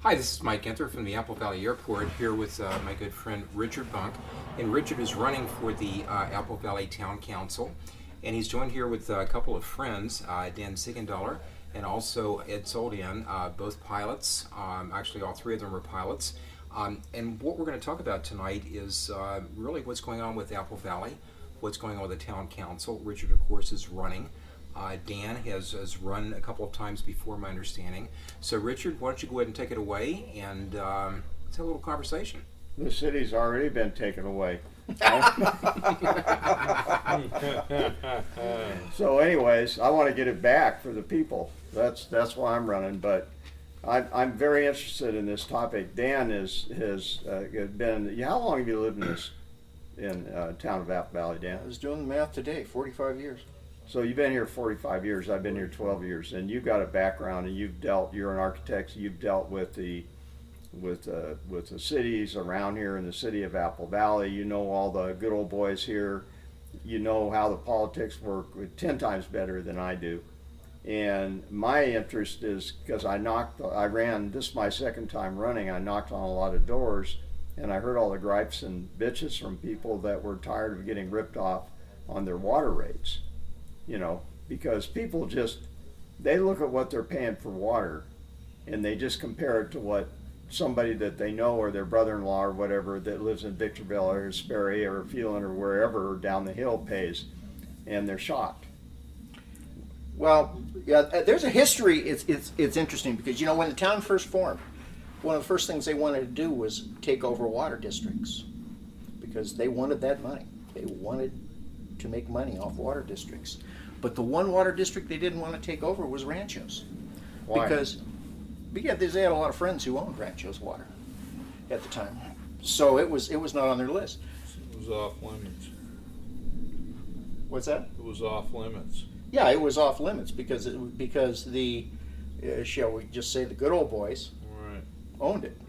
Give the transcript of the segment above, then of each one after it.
Hi, this is Mike Ginther from the Apple Valley Airport here with my good friend Richard Bunck. And Richard is running for the Apple Valley Town Council. And he's joined here with a couple of friends, Dan Siegenthaler and also Ed Soldian, both pilots. Actually, all three of them are pilots. And what we're going to talk about tonight is really what's going on with Apple Valley, what's going on with the Town Council. Richard, of course, is running. Dan has run a couple of times before, my understanding. So, Richard, why don't you go ahead and take it away, and let's have a little conversation. The city's already been taken away. So anyways, I want to get it back for the people. That's why I'm running, but I'm very interested in this topic. Dan has been, how long have you lived in town of Apple Valley, Dan? I was doing the math today, 45 years. So you've been here 45 years, I've been here 12 years, and you've got a background, and you're an architect, so you've dealt with the cities around here in the city of Apple Valley. You know all the good old boys here. You know how the politics work 10 times better than I do. And my interest is because this is my second time running, I knocked on a lot of doors, and I heard all the gripes and bitches from people that were tired of getting ripped off on their water rates. Because people they look at what they're paying for water, and they just compare it to what somebody that they know or their brother-in-law or whatever that lives in Victorville or Sperry or Phelan or wherever down the hill pays, and they're shocked. Well, yeah, there's a history. It's interesting because when the town first formed, one of the first things they wanted to do was take over water districts because they wanted that money. They wanted to make money off water districts. But the one water district they didn't want to take over was Ranchos. Why? Because they had a lot of friends who owned Ranchos water at the time. So it was not on their list. It was off limits. What's that? It was off limits. Yeah, it was off limits because the shall we just say the good old boys Right. owned it.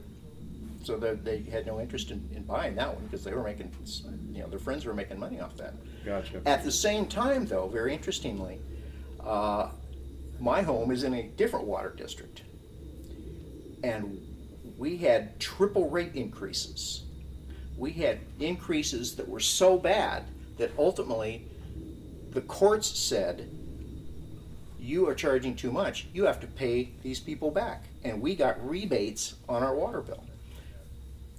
So they had no interest in buying that one because they were making, their friends were making money off that. Gotcha. At the same time, though, very interestingly, my home is in a different water district. And we had triple rate increases. We had increases that were so bad that ultimately the courts said, you are charging too much. You have to pay these people back. And we got rebates on our water bill.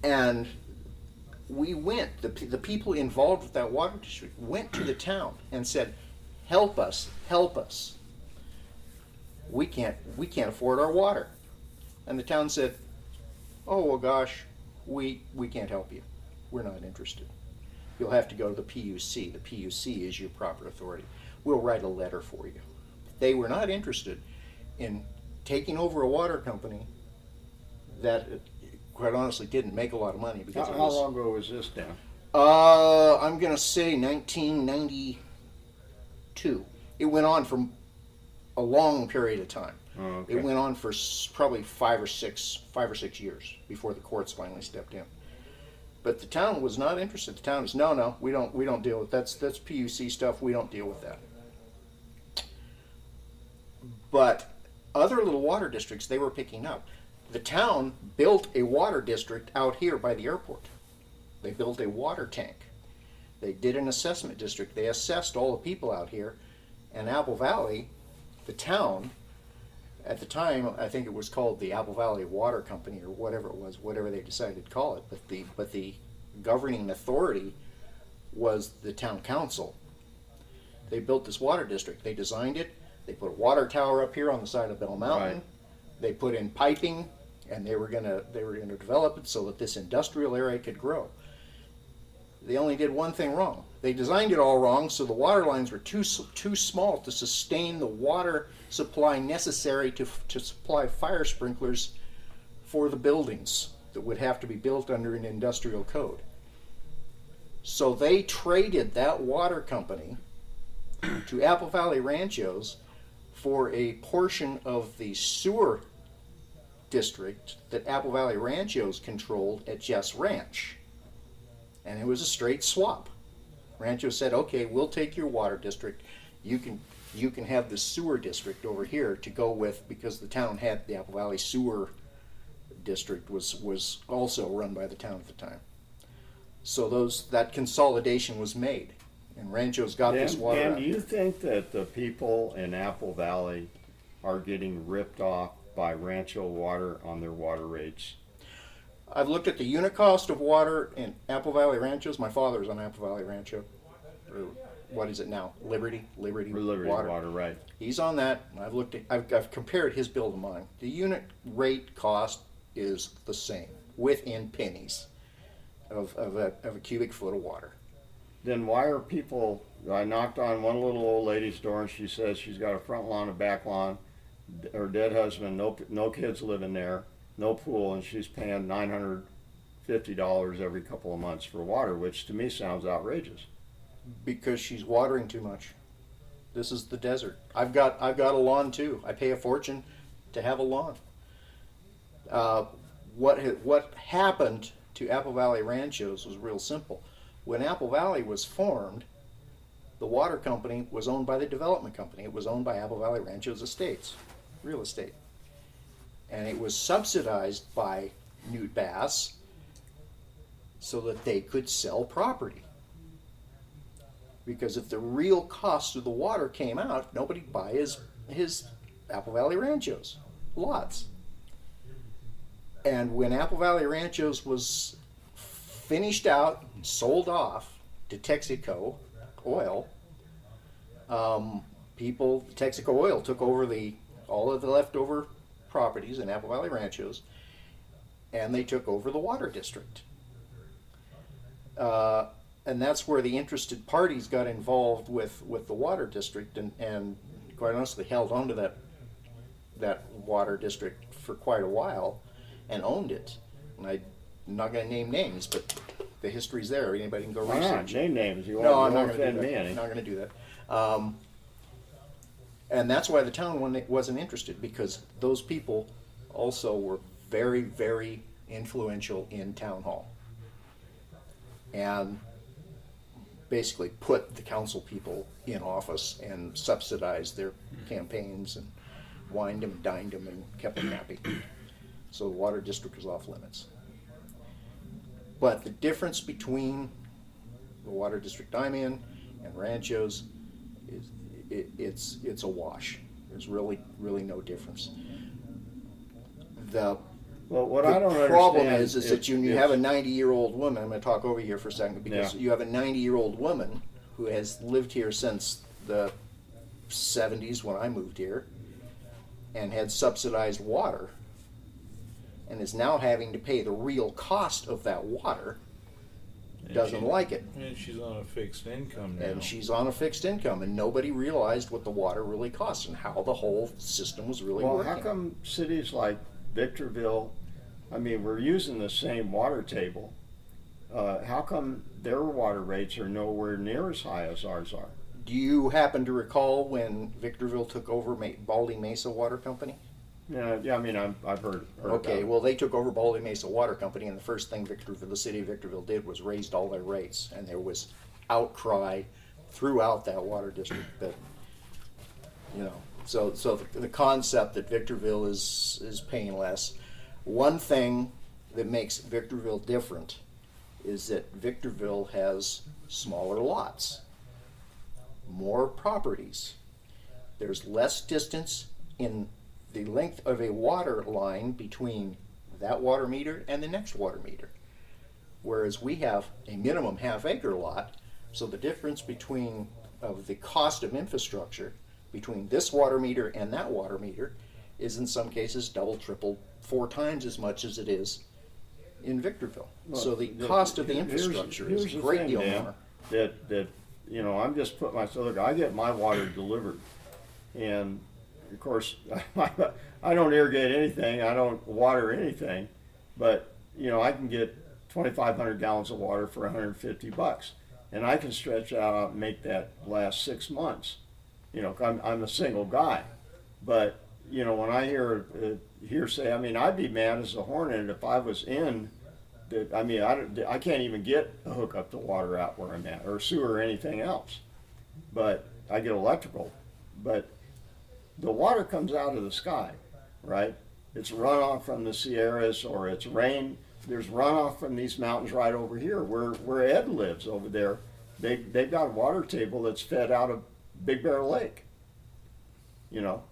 And we went, the people involved with that water district went to the town and said, help us. We can't afford our water. And the town said, oh, well, gosh, we can't help you. We're not interested. You'll have to go to the PUC. The PUC is your proper authority. We'll write a letter for you. They were not interested in taking over a water company that, quite honestly, didn't make a lot of money. Because How long ago was this, Dan? I'm going to say 1992. It went on for a long period of time. Oh, okay. It went on for probably 5 or 6 years before the courts finally stepped in. But the town was not interested. The town was no, we don't deal with that's PUC stuff. We don't deal with that. But other little water districts they were picking up. The town built a water district out here by the airport. They built a water tank. They did an assessment district. They assessed all the people out here, and Apple Valley, the town. At the time, I think it was called the Apple Valley Water Company or whatever it was, whatever they decided to call it. But the governing authority was the town council. They built this water district. They designed it. They put a water tower up here on the side of Bell Mountain. Right. They put in piping, and they were gonna develop it so that this industrial area could grow. They only did one thing wrong. They designed it all wrong, so the water lines were too small to sustain the water supply necessary to supply fire sprinklers for the buildings that would have to be built under an industrial code. So they traded that water company to Apple Valley Ranchos for a portion of the sewer district that Apple Valley Ranchos controlled at Jess Ranch. And it was a straight swap. Rancho said, okay, we'll take your water district. You can have the sewer district over here to go with, because the town had the Apple Valley sewer district was also run by the town at the time. So that consolidation was made, and Rancho's got this water. And do you think that the people in Apple Valley are getting ripped off by Rancho Water on their water rates? I've looked at the unit cost of water in Apple Valley Ranchos. My father's on Apple Valley Rancho. Or what is it now? Liberty Water, right. He's on that. I've compared his bill to mine. The unit rate cost is the same, within pennies of a cubic foot of water. Then why are people, I knocked on one little old lady's door and she says she's got a front lawn, a back lawn, her dead husband, no kids living there, no pool, and she's paying $950 every couple of months for water, which to me sounds outrageous. Because she's watering too much. This is the desert. I've got a lawn too. I pay a fortune to have a lawn. What happened to Apple Valley Ranchos was real simple. When Apple Valley was formed, the water company was owned by the development company. It was owned by Apple Valley Ranchos Estates, real estate. And it was subsidized by Newt Bass so that they could sell property. Because if the real cost of the water came out, nobody'd buy his Apple Valley Ranchos lots. And when Apple Valley Ranchos was finished out, sold off to Texaco Oil, Texaco Oil took over all of the leftover properties in Apple Valley Ranchos, and they took over the water district. And that's where the interested parties got involved with the water district, and quite honestly held on to that water district for quite a while and owned it. And I'm not going to name names, but the history's there. Anybody can go research. Why not? Name names. You No, won't I'm not going to offend do me that. any. I'm not going to do that. And that's why the town wasn't interested, because those people also were very, very influential in town hall. And basically put the council people in office and subsidized their campaigns and wined them, dined them, and kept them happy. So the water district was off limits. But the difference between the water district I'm in and Ranchos is it's a wash. There's really no difference. Well, what I don't problem understand is that you have a 90-year-old woman. I'm going to talk over here for a second, because you have a 90-year-old woman who has lived here since the 70s when I moved here, and had subsidized water, and is now having to pay the real cost of that water. Doesn't like it. And she's on a fixed income now. And she's on a fixed income, and nobody realized what the water really costs and how the whole system was really working. How come cities like Victorville, I mean, we're using the same water table. How come their water rates are nowhere near as high as ours are? Do you happen to recall when Victorville took over Baldy Mesa Water Company? Yeah, I mean, I've heard Okay, about it. well, they took over Baldy Mesa Water Company, and the first thing the city of Victorville did was raised all their rates, and there was outcry throughout that water district that, so the concept that Victorville is paying less. One thing that makes Victorville different is that Victorville has smaller lots, more properties. There's less distance in the length of a water line between that water meter and the next water meter. Whereas we have a minimum half-acre lot, so the difference of the cost of infrastructure between this water meter and that water meter is in some cases double, triple, 4 times as much as it is in Victorville. So the cost of the infrastructure is a great deal more. That I'm just putting myself, look, I get my water delivered, and of course, I don't irrigate anything, I don't water anything, but I can get 2,500 gallons of water for $150, and I can stretch out and make that last 6 months. I'm a single guy, but when I hear hearsay, I mean, I'd be mad as a hornet if I was in. I can't even get a hookup to water out where I'm at, or sewer or anything else, but I get electrical. But the water comes out of the sky, right? It's runoff from the Sierras, or it's rain. There's runoff from these mountains right over here where Ed lives over there. They've got a water table that's fed out of Big Bear Lake, you know.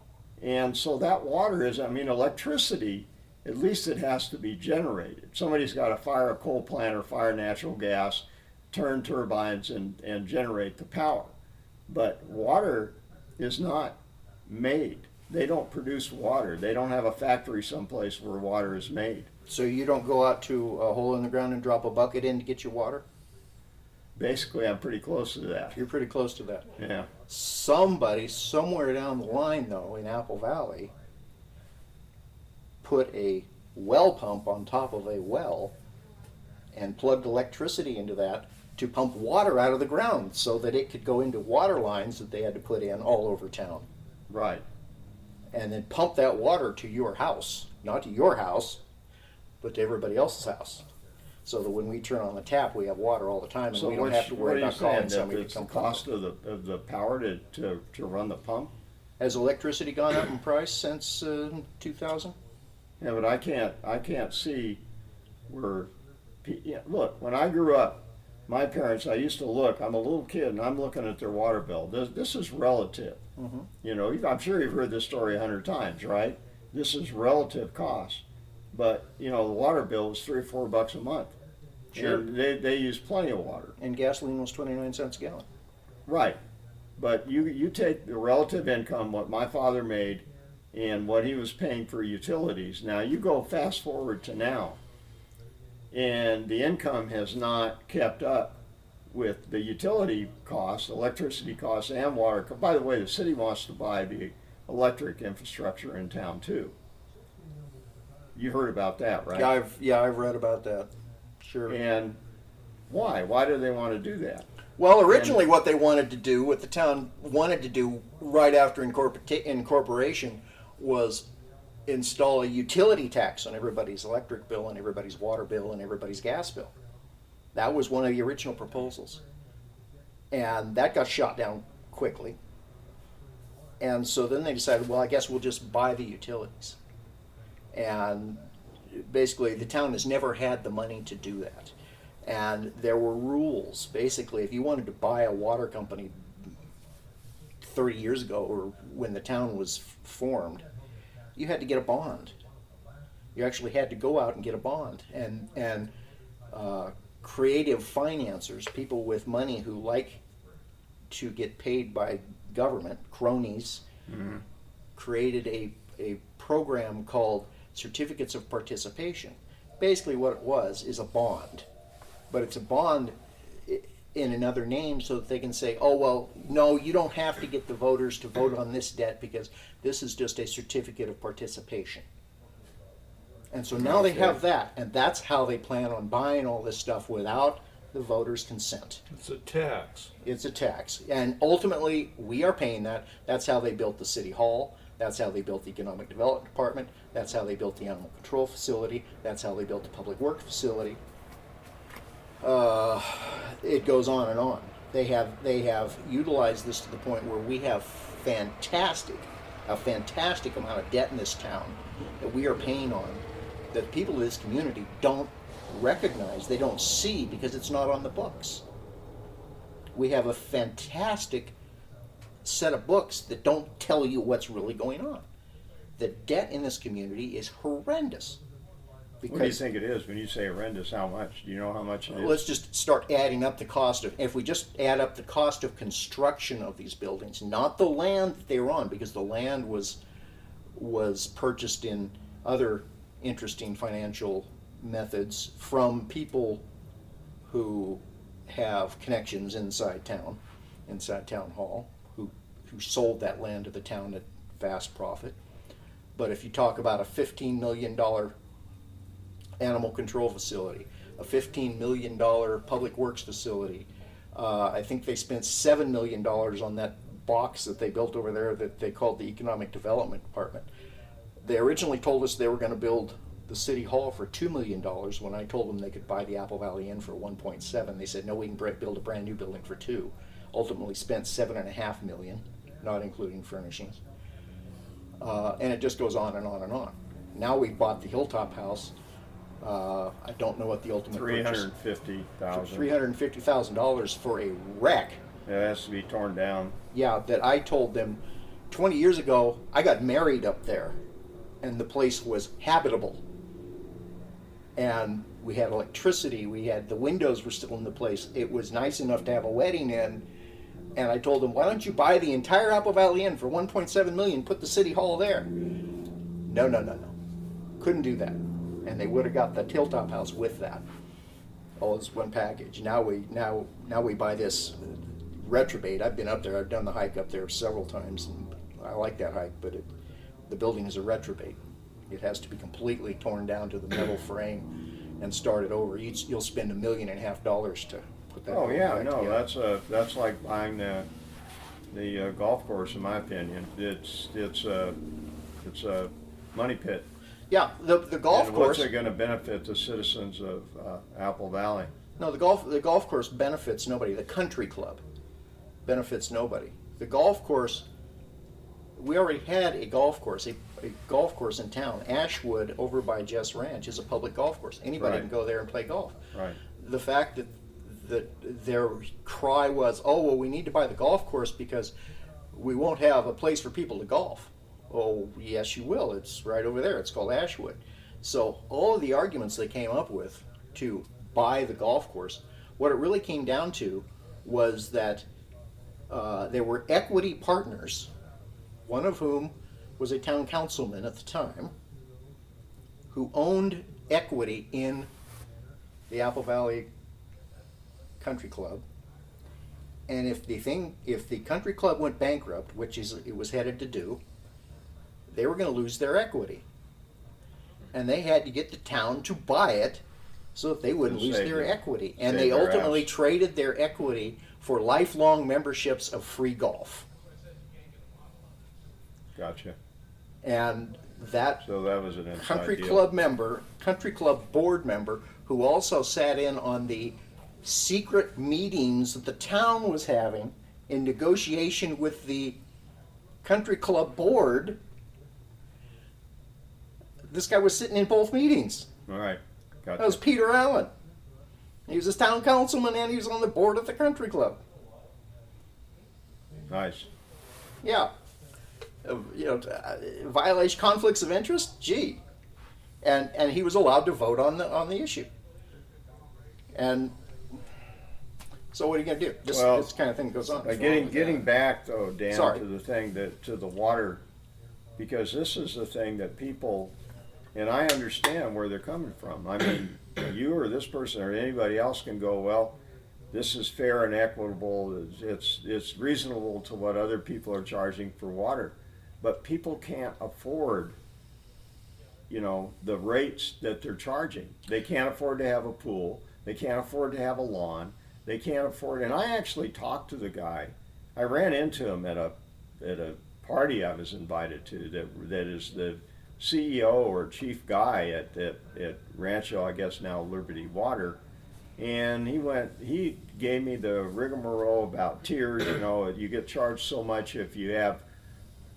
And so that water is, I mean, electricity, at least it has to be generated. Somebody's got to fire a coal plant or fire natural gas, turn turbines and generate the power. But water is not made. They don't produce water. They don't have a factory someplace where water is made. So you don't go out to a hole in the ground and drop a bucket in to get your water? Basically, I'm pretty close to that. You're pretty close to that. Yeah. Somebody, somewhere down the line, though, in Apple Valley, put a well pump on top of a well and plugged electricity into that to pump water out of the ground so that it could go into water lines that they had to put in all over town. Right. And then pump that water to your house, not to your house, but to everybody else's house. So that when we turn on the tap, we have water all the time, and So we don't have to worry about calling somebody it's to the come cost pump of the power to run the pump? it. Has electricity gone up in price since 2000? Yeah, but I can't see where. Yeah, look, when I grew up, my parents, I used to look. I'm a little kid, and I'm looking at their water bill. This is relative. Mm-hmm. You know, I'm sure you've heard this story 100 times, right? This is relative cost. But you know, the water bill was $3 or $4 a month. Sure. And they use plenty of water. And gasoline was 29 cents a gallon. Right. But you take the relative income, what my father made, and what he was paying for utilities. Now you go fast forward to now, and the income has not kept up with the utility costs, electricity costs, and water. By the way, the city wants to buy the electric infrastructure in town too. You heard about that, right? I've read about that. Sure. And why? Why do they want to do that? Well, originally what they wanted to do, what the town wanted to do right after incorporation, was install a utility tax on everybody's electric bill and everybody's water bill and everybody's gas bill. That was one of the original proposals. And that got shot down quickly. And so then they decided, well, I guess we'll just buy the utilities. And basically, the town has never had the money to do that. And there were rules. Basically, if you wanted to buy a water company 30 years ago, or when the town was formed, you had to get a bond. You actually had to go out and get a bond. And creative financiers, people with money who like to get paid by government, cronies, created a program called Certificates of Participation. Basically what it was is a bond. But it's a bond in another name so that they can say, oh, well, no, you don't have to get the voters to vote on this debt because this is just a certificate of participation. And so now they have that, and that's how they plan on buying all this stuff without the voters' consent. It's a tax. It's a tax. And ultimately, we are paying that. That's how they built the city hall. That's how they built the economic development department. That's how they built the animal control facility. That's how they built the public works facility. It goes on and on. They have utilized this to the point where we have a fantastic amount of debt in this town that we are paying on, that people of this community don't recognize, they don't see because it's not on the books. We have a fantastic set of books that don't tell you what's really going on. The debt in this community is horrendous. What do you think it is when you say horrendous? How much? Do you know how much it is? Let's just start adding up the cost of, if we just add up the cost of construction of these buildings, not the land that they were on, because the land was purchased in other interesting financial methods from people who have connections inside town hall, who sold that land to the town at vast profit. But if you talk about a $15 million animal control facility, a $15 million public works facility, I think they spent $7 million on that box that they built over there that they called the Economic Development Department. They originally told us they were going to build the city hall for $2 million. When I told them they could buy the Apple Valley Inn for 1.7, they said, no, we can build a brand new building for $2 million. Ultimately spent $7.5 million, not including furnishings. And it just goes on and on and on. Now we've bought the Hilltop house. I don't know what the ultimate purchase. $350,000 for a wreck. It has to be torn down. Yeah, that I told them 20 years ago, I got married up there, and the place was habitable. And we had electricity, the windows were still in the place. It was nice enough to have a wedding in. And I told them, why don't you buy the entire Apple Valley Inn for $1.7 million, put the city hall there? No. Couldn't do that. And they would have got the Hilltop house with that. All as one package. Now we buy this retrobate. I've been up there. I've done the hike up there several times, and I like that hike. But the building is a retrobate. It has to be completely torn down to the metal frame and started over. You'll spend $1.5 million to put that. Oh yeah, back no, together. that's like buying the golf course, in my opinion. It's a money pit. Yeah, the golf and course. What's it going to benefit the citizens of Apple Valley? No, the golf course benefits nobody. The country club benefits nobody. The golf course, we already had a golf course, a golf course in town. Ashwood over by Jess Ranch is a public golf course. Anybody Right. can go there and play golf. Right. The fact that their cry was, oh, well, we need to buy the golf course because we won't have a place for people to golf. Oh, yes, you will. It's right over there. It's called Ashwood. So all of the arguments they came up with to buy the golf course, what it really came down to was that there were equity partners, one of whom was a town councilman at the time, who owned equity in the Apple Valley Country Club. And if the country club went bankrupt, which it was headed to do, they were going to lose their equity. And they had to get the town to buy it so that they wouldn't lose their equity. And they ultimately traded their equity for lifelong memberships of free golf. Gotcha. And So that was an inside country deal. country club board member, who also sat in on the secret meetings that the town was having in negotiation with the country club board. This guy was sitting in both meetings. All right. Gotcha. That was Peter Allen. He was a town councilman and he was on the board of the country club. Nice. Yeah. Violation, conflicts of interest? Gee. And he was allowed to vote on the issue. And so what are you going to do? This kind of thing goes on. Getting back though, Dan, Sorry. to the thing to the water, because this is the thing that people, and I understand where they're coming from. I mean, you or this person or anybody else can go, well, this is fair and equitable. It's reasonable to what other people are charging for water, but people can't afford, the rates that they're charging. They can't afford to have a pool. They can't afford to have a lawn. They can't afford. And I actually talked to the guy. I ran into him at a party I was invited to. That is the CEO or chief guy at Rancho, I guess now Liberty Water. And he gave me the rigmarole about tiers. You get charged so much if you have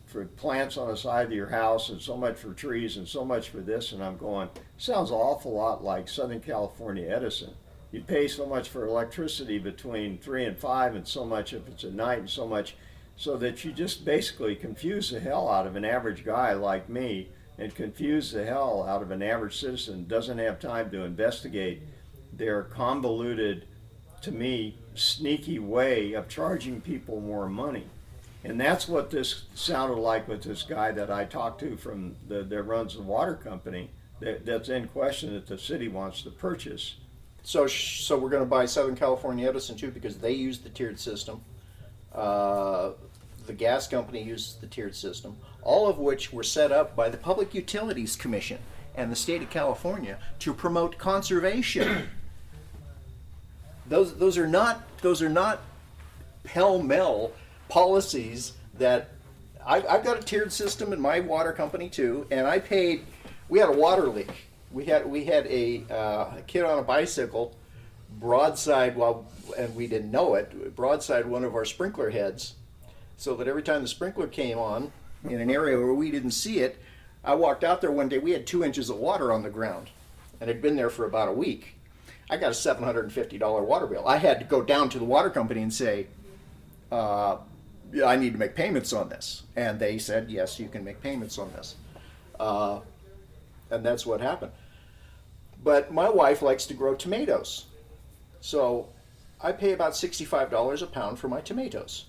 for plants on the side of your house, and so much for trees, and so much for this. And I'm going, sounds an awful lot like Southern California Edison. You pay so much for electricity between 3 and 5, and so much if it's at night, and so much, so that you just basically confuse the hell out of an average guy like me, and confuse the hell out of an average citizen who doesn't have time to investigate their convoluted, to me, sneaky way of charging people more money. And that's what this sounded like with this guy that I talked to from that runs the water company that's in question that the city wants to purchase. So we're going to buy Southern California Edison too because they use the tiered system. The gas company uses the tiered system, all of which were set up by the Public Utilities Commission and the state of California to promote conservation. Those are not pell-mell policies that I've got a tiered system in my water company too, and we had a water leak. We had a kid on a bicycle broadside, and we didn't know it, broadside one of our sprinkler heads, so that every time the sprinkler came on in an area where we didn't see it, I walked out there one day, we had 2 inches of water on the ground, and it had been there for about a week. I got a $750 water bill. I had to go down to the water company and say, yeah, I need to make payments on this. And they said, yes, you can make payments on this. And that's what happened. But my wife likes to grow tomatoes. So I pay about $65 a pound for my tomatoes.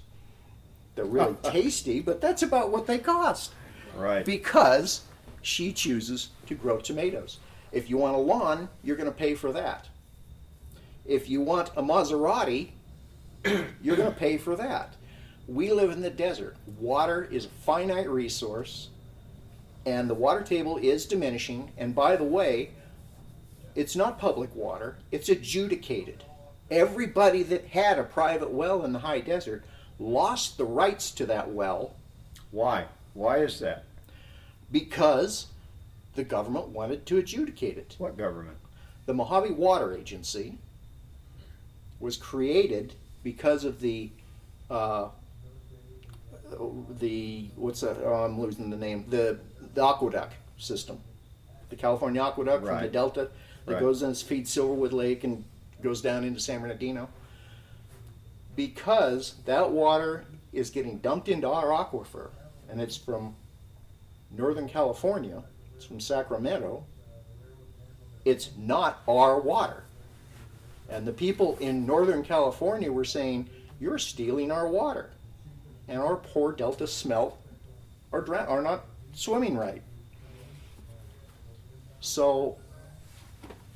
They're really tasty, but that's about what they cost. Right. Because she chooses to grow tomatoes. If you want a lawn, you're going to pay for that. If you want a Maserati, you're going to pay for that. We live in the desert. Water is a finite resource, and the water table is diminishing. And by the way, it's not public water, it's adjudicated. Everybody that had a private well in the high desert lost the rights to that well. Why? Why is that? Because the government wanted to adjudicate it. What government? The Mojave Water Agency was created because of the what's that? Oh, I'm losing the name. The aqueduct system, the California aqueduct from the Right. Delta that Right. goes and feeds Silverwood Lake and goes down into San Bernardino. Because that water is getting dumped into our aquifer, and it's from Northern California, it's from Sacramento. It's not our water. And the people in Northern California were saying, you're stealing our water. And our poor Delta smelt are not swimming right. So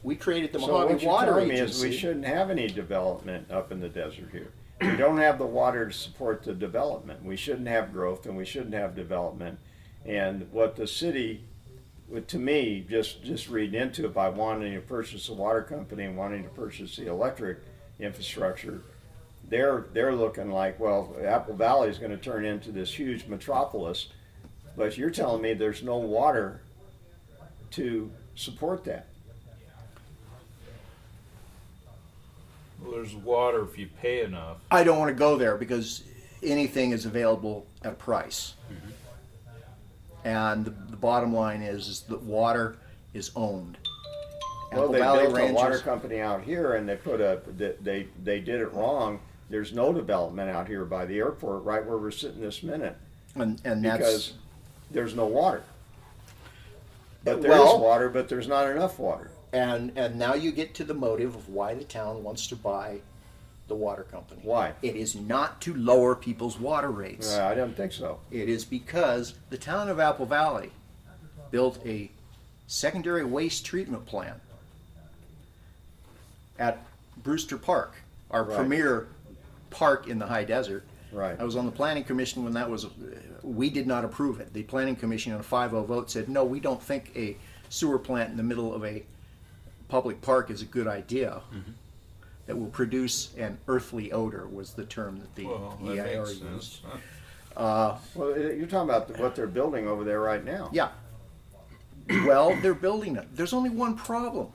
we created the So Mojave what you're Water telling me is Agency. we shouldn't have any development up in the desert here. We don't have the water to support the development. We shouldn't have growth and we shouldn't have development. And what the city, to me, just reading into it by wanting to purchase a water company and wanting to purchase the electric infrastructure, they're looking like, well, Apple Valley is going to turn into this huge metropolis, but you're telling me there's no water to support that. Well, there's water if you pay enough. I don't want to go there because anything is available at a price. And the bottom line is that water is owned. Well, Apple they Valley built a Ranges- water company out here, and they did it wrong. There's no development out here by the airport, right where we're sitting this minute, and that's because there's no water. But there Well- is water, but there's not enough water. and now you get to the motive of why the town wants to buy the water company. Why? It is not to lower people's water rates. I don't think so. It is because the town of Apple Valley built a secondary waste treatment plant at Brewster Park, our Right. premier park in the high desert. Right. I was on the planning commission when that was, we did not approve it. The planning commission on a 5-0 vote said, no, we don't think a sewer plant in the middle of a public park is a good idea. That will produce an earthly odor was the term that the Well, that EIR makes used. sense. Well, you're talking about what they're building over there right now. Yeah. Well, they're building it. There's only one problem.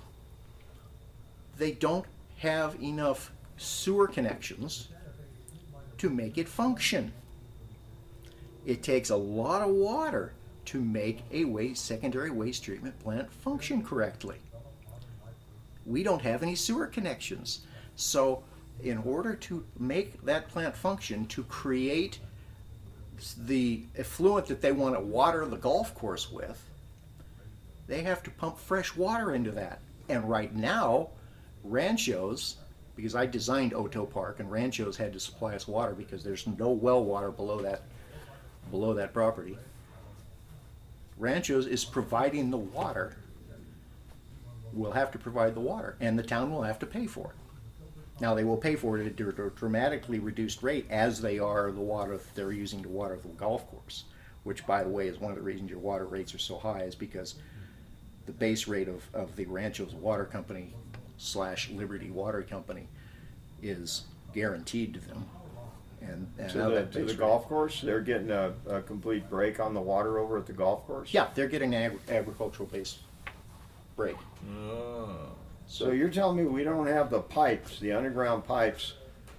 They don't have enough sewer connections to make it function. It takes a lot of water to make a secondary waste treatment plant function correctly. We don't have any sewer connections. So in order to make that plant function, to create the effluent that they want to water the golf course with, they have to pump fresh water into that. And right now, Ranchos, because I designed Oto Park, and Ranchos had to supply us water because there's no well water below that property. Ranchos is providing the water. We'll have to provide the water, and the town will have to pay for it. Now they will pay for it at a dramatically reduced rate, as they are the water that they're using to water the golf course, which, by the way, is one of the reasons your water rates are so high, is because the base rate of the Ranchos Water Company / Liberty Water Company is guaranteed to them. And now To that the base rate- golf course, they're getting a complete break on the water over at the golf course? Yeah, they're getting an agricultural base break. Oh. So you're telling me we don't have the pipes, the underground pipes,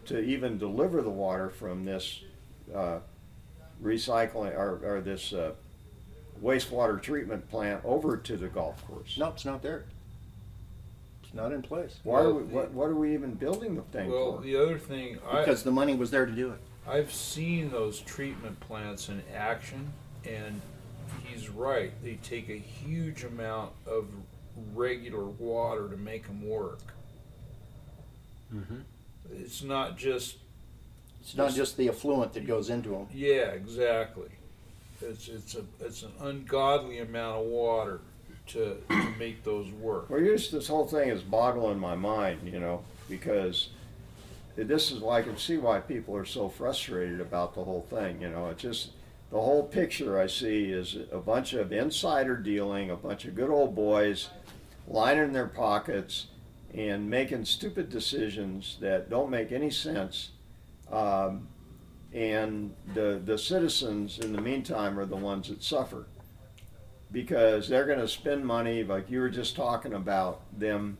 to even deliver the water from this recycling or this wastewater treatment plant over to the golf course. No, it's not there. It's not in place. Why are we, what are we even building the thing Well, for? the other thing, Because the money was there to do it. I've seen those treatment plants in action, and he's right. They take a huge amount of regular water to make them work. Mm-hmm. It's not just, It's not just the effluent that goes into them. yeah, exactly. It's an ungodly amount of water to make those work. Well, this whole thing is boggling my mind, you know, because this is why I can see why people are so frustrated about the whole thing. You know, it's just the whole picture I see is a bunch of insider dealing, a bunch of good old boys lining their pockets and making stupid decisions that don't make any sense. And the citizens, in the meantime, are the ones that suffer because they're going to spend money, like you were just talking about them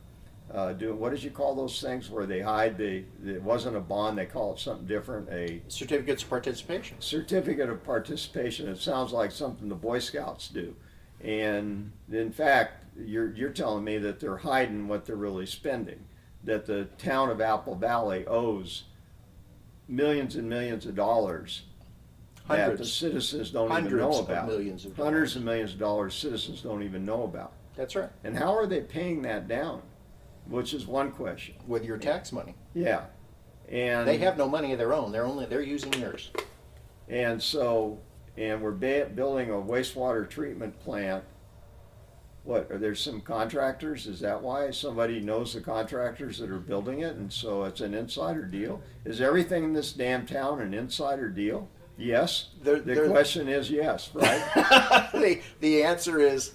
doing, what did you call those things where they hide it wasn't a bond, they call it something different, a Certificates of participation. certificate of participation. It sounds like something the Boy Scouts do. And in fact, you're telling me that they're hiding what they're really spending, that the town of Apple Valley owes millions and millions of dollars that the Hundreds. citizens don't even Hundreds know of about. millions of Hundreds dollars. of millions of dollars citizens don't even know about. That's right. And how are they paying that down? Which is one question. With your tax money. Yeah. And They have no money of their own. They're using yours. And so, and we're building a wastewater treatment plant. What, are there some contractors? Is that why somebody knows the contractors that are building it? And so it's an insider deal? Is everything in this damn town an insider deal? Yes. The question is yes, right? The answer is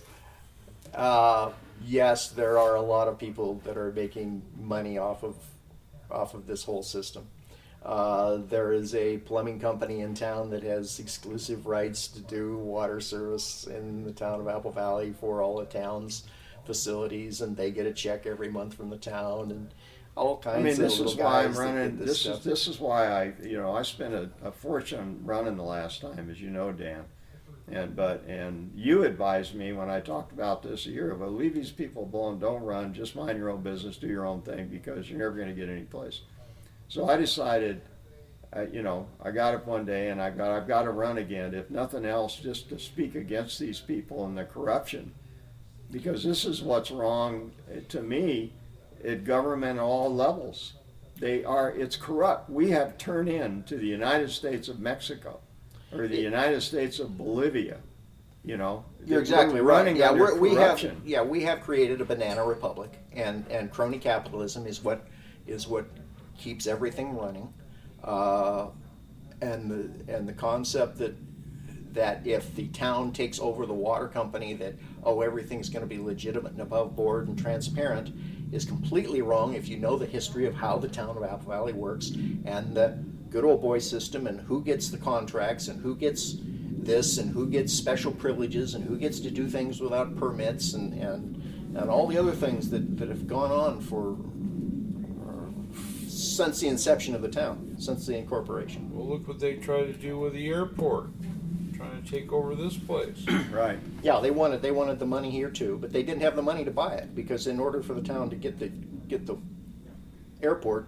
yes. There are a lot of people that are making money off of this whole system. There is a plumbing company in town that has exclusive rights to do water service in the town of Apple Valley for all the town's facilities, and they get a check every month from the town and all kinds I mean, of this little is why I'm guys that running, get this stuff. is why I spent a fortune running the last time, as you know, Dan. And you advised me when I talked about this a year ago, leave these people alone, don't run, just mind your own business, do your own thing, because you're never gonna get any place. So I decided, I got up one day and I've got to run again, if nothing else, just to speak against these people and the corruption. Because this is what's wrong, to me, at government at all levels. It's corrupt. We have turned into the United States of Mexico, or the United States of Bolivia, You're exactly We're right. running Yeah, under we corruption. have created a banana republic, and crony capitalism is what keeps everything running, and the concept that if the town takes over the water company, that everything's going to be legitimate and above board and transparent, is completely wrong if you know the history of how the town of Apple Valley works and the good old boy system and who gets the contracts and who gets this and who gets special privileges and who gets to do things without permits and all the other things that have gone on for since the inception of the town, since the incorporation. Well, look what they try to do with the airport, trying to take over this place. Right. Yeah, they wanted the money here too, but they didn't have the money to buy it because in order for the town to get the airport,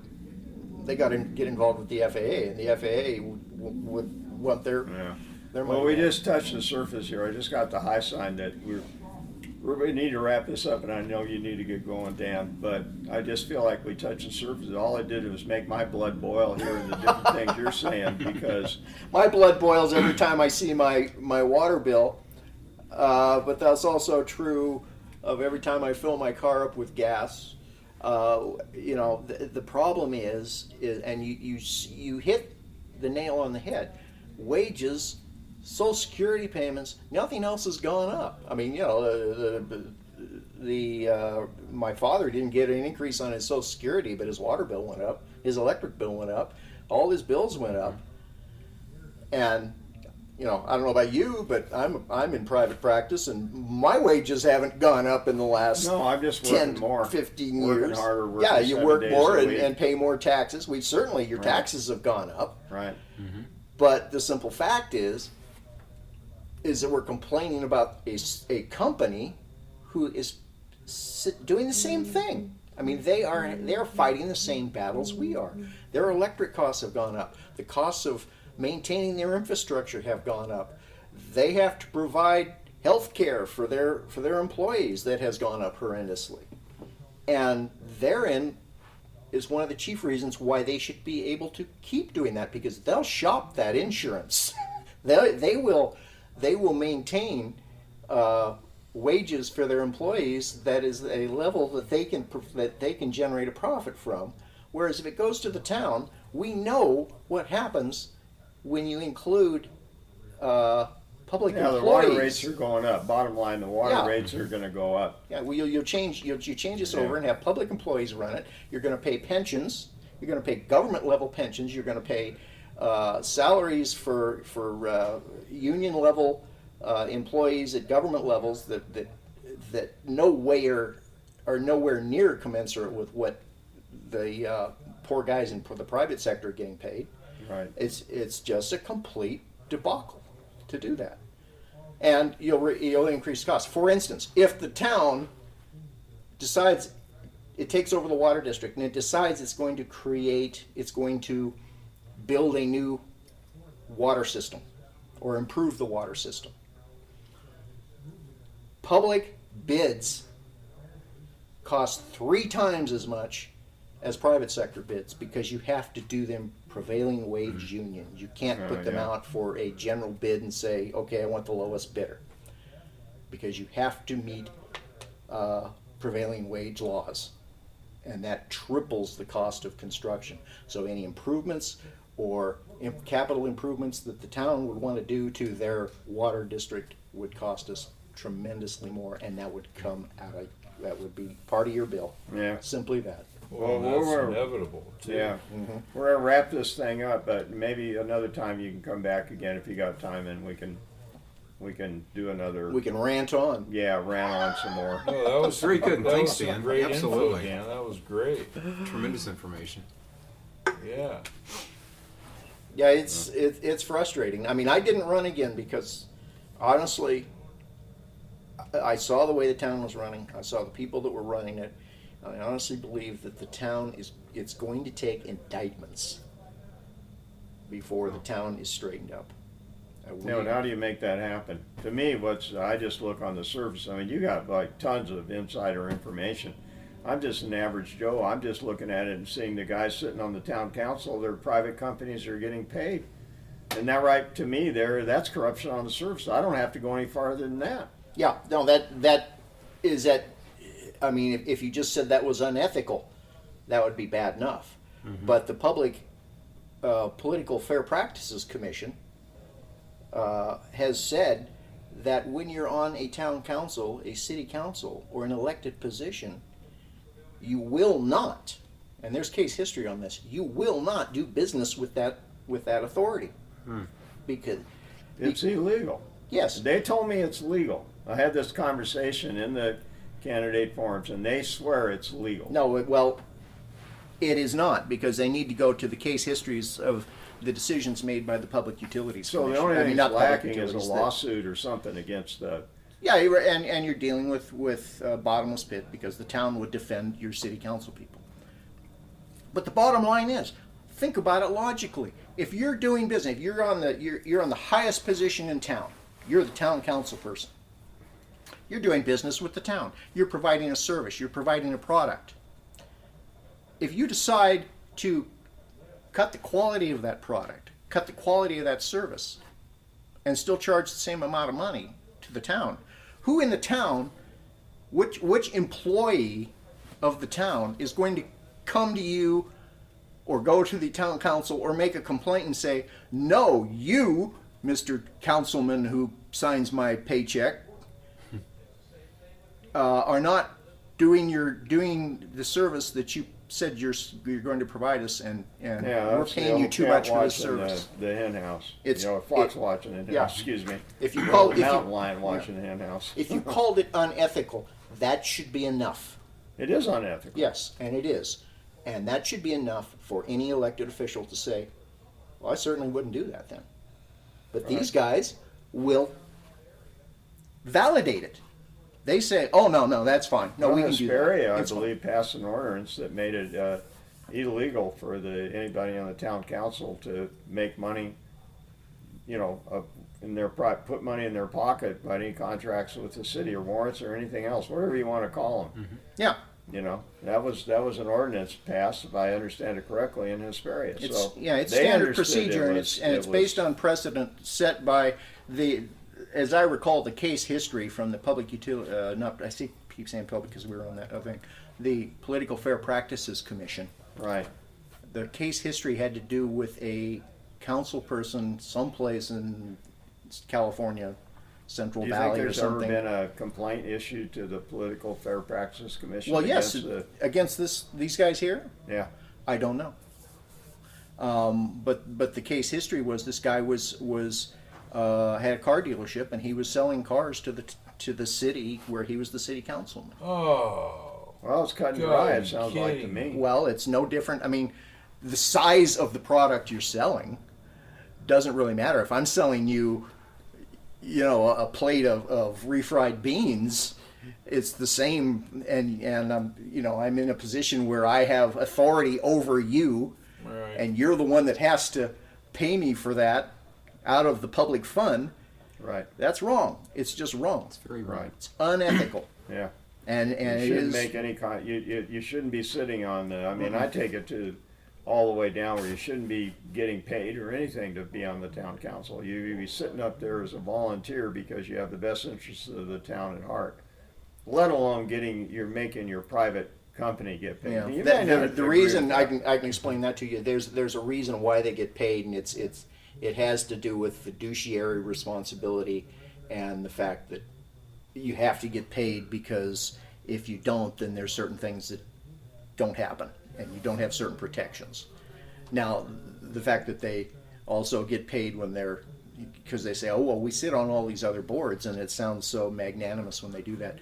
they got to get involved with the FAA, and the FAA would want their money. Well, we back. just touched the surface here. I just got the high sign that we need to wrap this up, and I know you need to get going, Dan, but I just feel like we touched the surface. All it did was make my blood boil hearing the different things you're saying, because My blood boils every time I see my water bill, but that's also true of every time I fill my car up with gas. The problem is and you hit the nail on the head. Wages, Social Security payments, nothing else has gone up. I mean, my father didn't get an increase on his Social Security, but his water bill went up, his electric bill went up, all his bills went up. And I don't know about you, but I'm in private practice, and my wages haven't gone up in the last no, I'm just working 10, more, 15 working years. harder, working Yeah, you 7 work days more a week. and pay more taxes. Your Right. taxes have gone up. Right. But the simple fact is, is that we're complaining about a company who is doing the same thing. I mean, they're fighting the same battles we are. Their electric costs have gone up. The costs of maintaining their infrastructure have gone up. They have to provide health care for their employees that has gone up horrendously. And therein is one of the chief reasons why they should be able to keep doing that, because they'll shop that insurance. they will maintain wages for their employees that is a level that they can generate a profit from. Whereas if it goes to the town, we know what happens when you include public employees. The water rates are going up. Bottom line, the water rates are going to go up. Yeah, well, you change this over and have public employees run it. You're going to pay pensions. You're going to pay government level pensions. You're going to pay salaries for union level employees at government levels that are nowhere near commensurate with what the poor guys in the private sector are getting paid. Right. It's just a complete debacle to do that, and you'll increase costs. For instance, if the town decides it takes over the water district and it decides it's going to build a new water system or improve the water system. Public bids cost 3 times as much as private sector bids because you have to do them prevailing wage union. You can't put them out for a general bid and say, okay, I want the lowest bidder, because you have to meet prevailing wage laws, and that triples the cost of construction. So any improvements or capital improvements that the town would want to do to their water district would cost us tremendously more, and that would be part of your bill. Yeah. Simply that. Well, that's inevitable too. Yeah. Mm-hmm. We're going to wrap this thing up, but maybe another time you can come back again if you got time, and we can do another. We can rant on. Yeah, rant on some more. No, that was Very good. That Thanks, was some Dan. Great Absolutely. info, Dan. That was great. Tremendous information. Yeah. Yeah, it's frustrating. I mean, I didn't run again because, honestly, I saw the way the town was running. I saw the people that were running it. I honestly believe that the town it's going to take indictments before the town is straightened up. How do you make that happen? To me, I just look on the surface. I mean, you got like tons of insider information. I'm just an average Joe. I'm just looking at it and seeing the guys sitting on the town council. Their private companies are getting paid. Isn't that right? To me, that's corruption on the surface. I don't have to go any farther than that. Yeah, no, that is that. I mean, if you just said that was unethical, that would be bad enough. Mm-hmm. But the Public Political Fair Practices Commission has said that when you're on a town council, a city council, or an elected position, you will not, and there's case history on this, you will not do business with that authority. Because it's illegal. Yes. They told me it's legal. I had this conversation in the candidate forums, and they swear it's legal. No, well, it is not, because they need to go to the case histories of the decisions made by the Public Utilities So Commission. the only thing not lacking public is a utilities, lawsuit or something against the. Yeah, and you're dealing with bottomless pit because the town would defend your city council people. But the bottom line is, think about it logically. If you're doing business, if you're on the highest position in town, you're the town council person. You're doing business with the town. You're providing a service. You're providing a product. If you decide to cut the quality of that product, cut the quality of that service, and still charge the same amount of money to the town, who in the town, which employee of the town is going to come to you or go to the town council or make a complaint and say, no, you, Mr. Councilman who signs my paycheck, are not doing the service that you said you're going to provide us, and we're paying you too much for this service. The hen house. It's fox watching the hen house. Excuse me. If you call mountain lion watching the hen house. If you called it unethical, that should be enough. It is unethical. Yes, and it is, and that should be enough for any elected official to say, "Well, I certainly wouldn't do that then." But these guys will validate it. They say, "Oh no, that's fine. No, Well, we can do that." Hesperia, I It's fine. believe, passed an ordinance that made it illegal for anybody on the town council to make money, in their put money in their pocket by any contracts with the city or warrants or anything else, whatever you want to call them. Yeah, That was an ordinance passed, if I understand it correctly, in Hesperia. it's So it's they standard understood procedure, and it's based on precedent set by as I recall, the case history from the public utility. Keep saying public because we were on that thing. The Political Fair Practices Commission. right. The case history had to do with a council person someplace in California, Central Do you think Valley or there's ever something. been a complaint issued to the Political Fair Practices Commission? Well, yes, against against these guys here. yeah. I don't know. But the case history was this guy was had a car dealership, and he was selling cars to the city where he was the city councilman. Oh, Well, it's cut and God, dry. It you sounds like to kidding me. Well, it's no different. I mean, the size of the product you're selling doesn't really matter. If I'm selling you, a plate of refried beans, it's the same, and I'm in a position where I have authority over you, right. and you're the one that has to pay me for that out of the public fund. Right. That's wrong. It's just wrong. It's very right. It's unethical. Yeah. And You it shouldn't is. make any kind. You shouldn't be sitting on the. I mean, I take it to all the way down where you shouldn't be getting paid or anything to be on the town council. You be sitting up there as a volunteer because you have the best interests of the town at heart. Let alone you're making your private company get paid. Yeah. You may not The agree reason with I that. can explain that to you. There's a reason why they get paid, and it has to do with fiduciary responsibility and the fact that you have to get paid, because if you don't, then there's certain things that don't happen, and you don't have certain protections. Now, the fact that they also get paid because they say, "Oh well, we sit on all these other boards," and it sounds so magnanimous when they do that.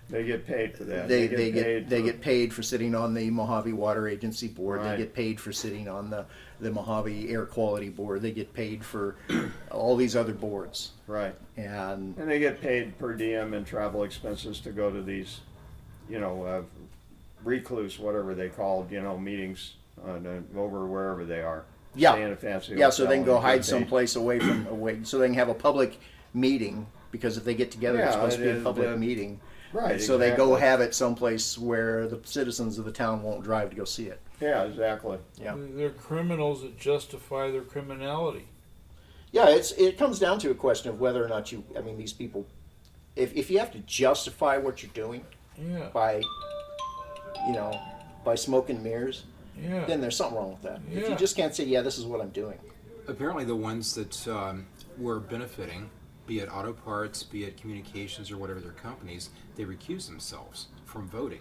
They get paid for that. They paid get paid for sitting on the Mojave Water Agency board. Right. They get paid for sitting on the Mojave Air Quality board. They get paid for all these other boards. right, And and they get paid per diem and travel expenses to go to these, recluse, whatever they called, meetings over wherever they are. Yeah. Stay in a fancy yeah, so hotel they can and go get hide paid. someplace away, so they can have a public meeting, because if they get together, Yeah, it's supposed to be it a is, public meeting. Right, So they go exactly. have it someplace where the citizens of the town won't drive to go see it. Yeah, exactly. Yeah. They're criminals that justify their criminality. Yeah, it comes down to a question of whether or not these people, if you have to justify what you're doing Yeah. by smoking mirrors, Yeah. then there's something wrong with that. If Yeah. you just can't say, yeah, this is what I'm doing. Apparently, the ones that were benefiting, be it auto parts, be it communications, or whatever their companies, they recused themselves from voting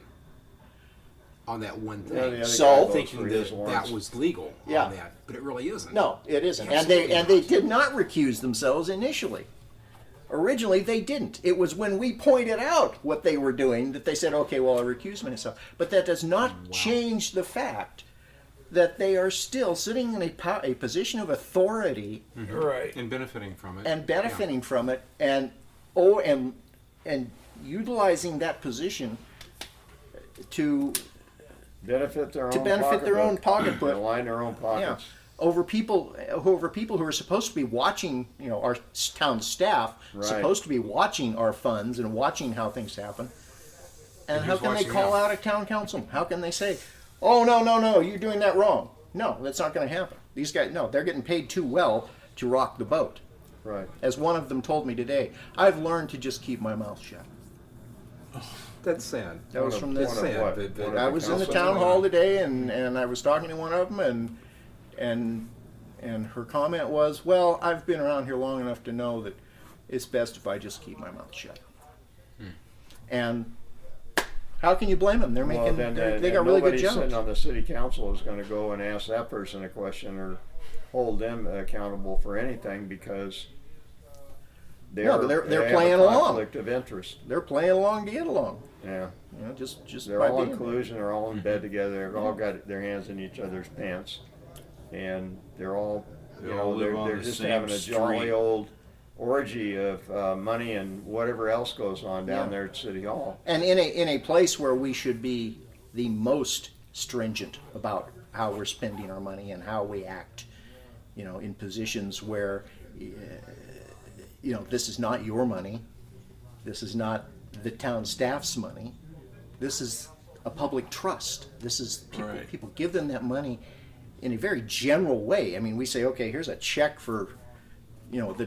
on that one Yeah, the thing, other So- guy votes thinking for his that warrants. that was legal Yeah. on that, but it really isn't. No, it isn't. And Absolutely they not. did not recuse themselves initially. Originally, they didn't. It was when we pointed out what they were doing that they said, okay, well, I recuse myself. But that does not change the fact that they are still sitting in a position of authority Right. And benefiting from it. and benefiting from it, and utilizing that position to Benefit their To own benefit their own pocketbook. pocketbook. Line their own pockets. over people who are supposed to be watching, our town staff, Right. supposed to be watching our funds and watching how things happen. And how who's can they watching call now? out a town council? How can they say, "Oh no, you're doing that wrong"? No, that's not going to happen. These guys, no, they're getting paid too well to rock the boat. Right. As one of them told me today, I've learned to just keep my mouth shut. That's sad. That was from this. One of what? Sad, but- One of I was in the council- town hall today, and I was talking to one of them, and her comment was, "Well, I've been around here long enough to know that it's best if I just keep my mouth shut." And how can you blame them? They're Well, making then, they got really good nobody sitting jobs. on the city council is going to go and ask that person a question or hold them accountable for anything because No, but they're they have playing a along. conflict of interest. They're playing along to get along. Yeah, Just they're by all in being- collusion. They're all in bed together. They've all got their hands in each other's pants, and they're all, They all live on they're the just same having a jolly street. old orgy of money and whatever else goes on down there at City Hall. And in a place where we should be the most stringent about how we're spending our money and how we act, in positions where, this is not your money, this is not the town staff's money, this is a public trust. This is people give them that money in a very general way. I mean, we say, okay, here's a check for,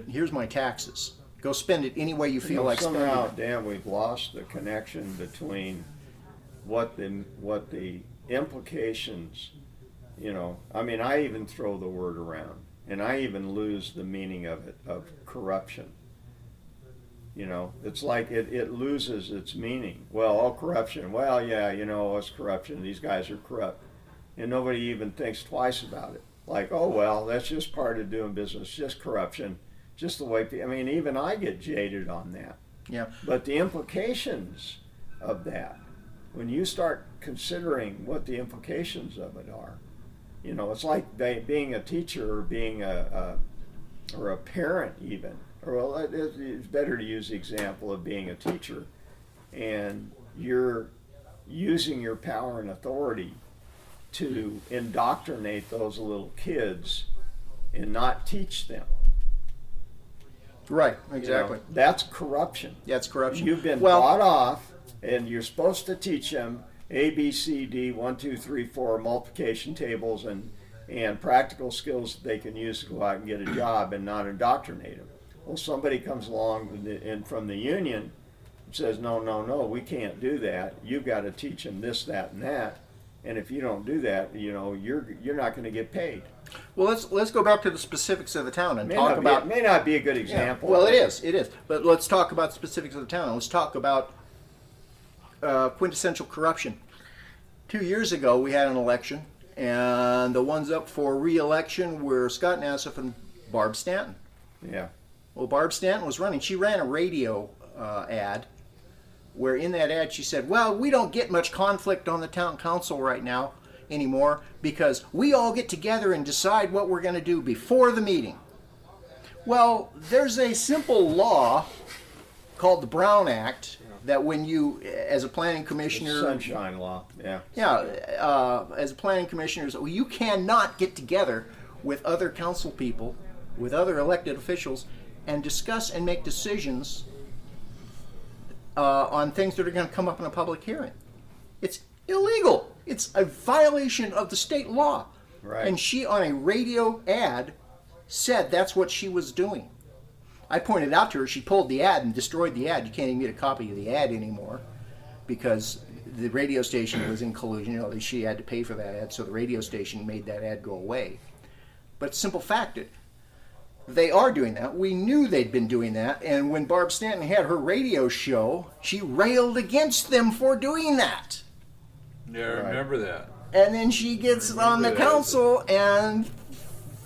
here's my taxes. Go spend it any way you feel like spending somehow, it. Dan, we've lost the connection between what the implications, I mean, I even throw the word around, and I even lose the meaning of it, of corruption. It's like it loses its meaning. Well, all corruption. Well, yeah, it's corruption. These guys are corrupt. And nobody even thinks twice about it. Like, oh, well, that's just part of doing business, just corruption, just the way, I mean, even I get jaded on that. Yeah. But the implications of that, when you start considering what the implications of it are, it's like being a teacher or being or a parent even. Or, well, it's better to use the example of being a teacher, and you're using your power and authority to indoctrinate those little kids and not teach them. Right, exactly. That's corruption. That's corruption. You've been bought off, and you're supposed to teach them A, B, C, D, 1, 2, 3, 4 multiplication tables and practical skills that they can use to go out and get a job, and not indoctrinate them. Well, somebody comes along and from the union and says, no, we can't do that. You've got to teach them this, that, and that. And if you don't do that, you're not going to get paid. Well, let's go back to the specifics of the town and talk about. It may not be a good example. Yeah, well, it is. But let's talk about the specifics of the town. Let's talk about quintessential corruption. 2 years ago, we had an election, and the ones up for re-election were Scott Nassif and Barb Stanton. Yeah. Well, Barb Stanton was running. She ran a radio ad where in that ad she said, well, we don't get much conflict on the town council right now anymore because we all get together and decide what we're going to do before the meeting. Well, there's a simple law called the Brown Act that when you, as a planning commissioner... The Sunshine Law, yeah. Yeah, as a planning commissioner, you cannot get together with other council people, with other elected officials, and discuss and make decisions on things that are going to come up in a public hearing. It's illegal. It's a violation of the state law. Right. And she, on a radio ad, said that's what she was doing. I pointed out to her, she pulled the ad and destroyed the ad. You can't even get a copy of the ad anymore because the radio station was in collusion. She had to pay for that ad, so the radio station made that ad go away. But simple fact, they are doing that. We knew they'd been doing that, and when Barb Stanton had her radio show, she railed against them for doing that. Yeah, I remember that. And then she gets on the council and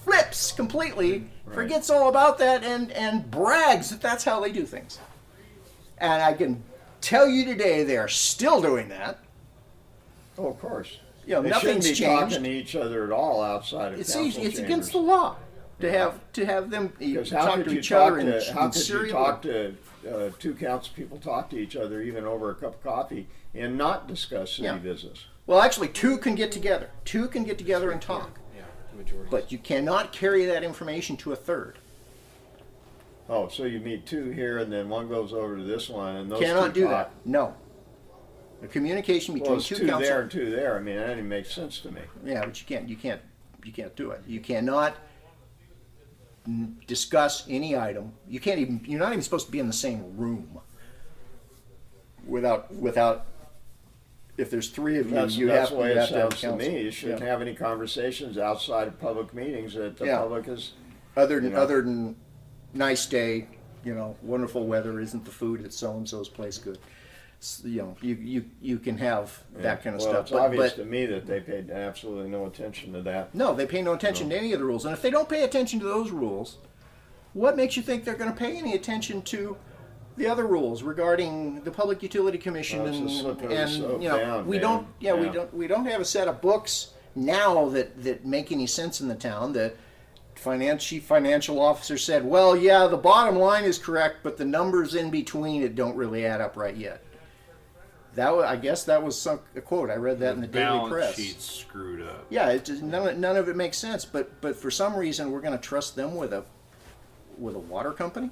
flips completely, forgets all about that, and brags that that's how they do things. And I can tell you today they're still doing that. Oh, of course. They nothing's shouldn't be changed. talking to each other at all outside of council chambers. It's against the law to have them talk to each how other in could you talk to two council people talk to each other even over a cup of coffee and not discuss city business? Well, actually, two can get together. Two can get together and talk. Yeah, the majority. But you cannot carry that information to a third. Oh, so you meet two here and then one goes over to this one and those Cannot two do talk. that. No. The communication between Well, it's two two council. there and two there. I mean, that didn't make sense to me. Yeah, but you can't do it. You cannot discuss any item. You're not even supposed to be in the same room without if there's three of you, That's you the have way to it have sounds to counsel. me. You shouldn't have any conversations outside of public meetings that the public is. Other than nice day, wonderful weather, isn't the food at so and so's place good? You can have that kind of well, stuff. It's obvious to me that they paid absolutely no attention to that. No, they pay no attention to any of the rules. And if they don't pay attention to those rules, what makes you think they're going to pay any attention to the other rules regarding the Public Utility Commission? Well, it's a slip of the and soap down, we man. don't. Yeah, Yeah. we don't have a set of books now that make any sense in the town. chief financial officer said, well, yeah, the bottom line is correct, but the numbers in between it don't really add up right yet. I guess that was a quote. I read that in the Daily Press. Balance sheet's screwed up. Yeah, none of it makes sense. But for some reason, we're going to trust them with a water company,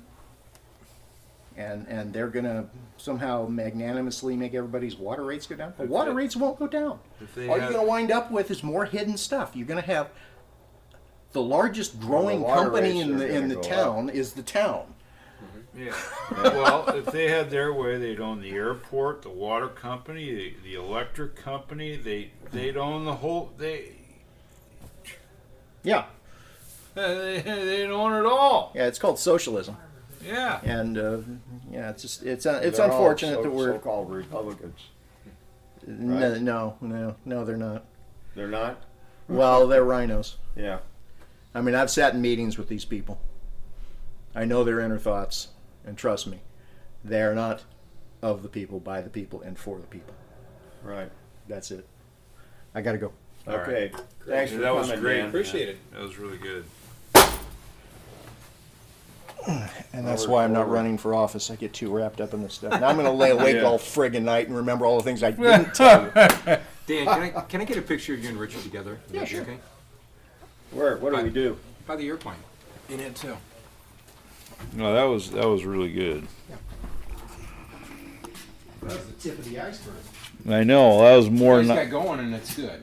and they're going to somehow magnanimously make everybody's water rates go down. But water rates won't go down. All you're going to wind up with is more hidden stuff. You're going to have the largest growing company in the town is the town. Yeah. Well, if they had their way, they'd own the airport, the water company, the electric company. They'd own the whole. Yeah. They'd own it all. Yeah, it's called socialism. Yeah. And yeah, it's They're unfortunate all that we're so-called Republicans. no, they're not. They're not. Well, they're rhinos. Yeah. I mean, I've sat in meetings with these people. I know their inner thoughts, and trust me, they are not of the people, by the people, and for the people. Right. That's it. I gotta go. Okay. Thanks for That coming, was great. Dan. Appreciate it. That was really good. And that's why I'm not running for office. I get too wrapped up in this stuff. Now I'm going to lay awake all friggin' night and remember all the things I didn't tell you. Dan, can I get a picture of you and Richard together? Would Yeah, that be sure. Okay? Where? What do we do? By the airplane. In it too. No, that was really good. That was the tip of the iceberg. I know that was more. You guys got going and it's good.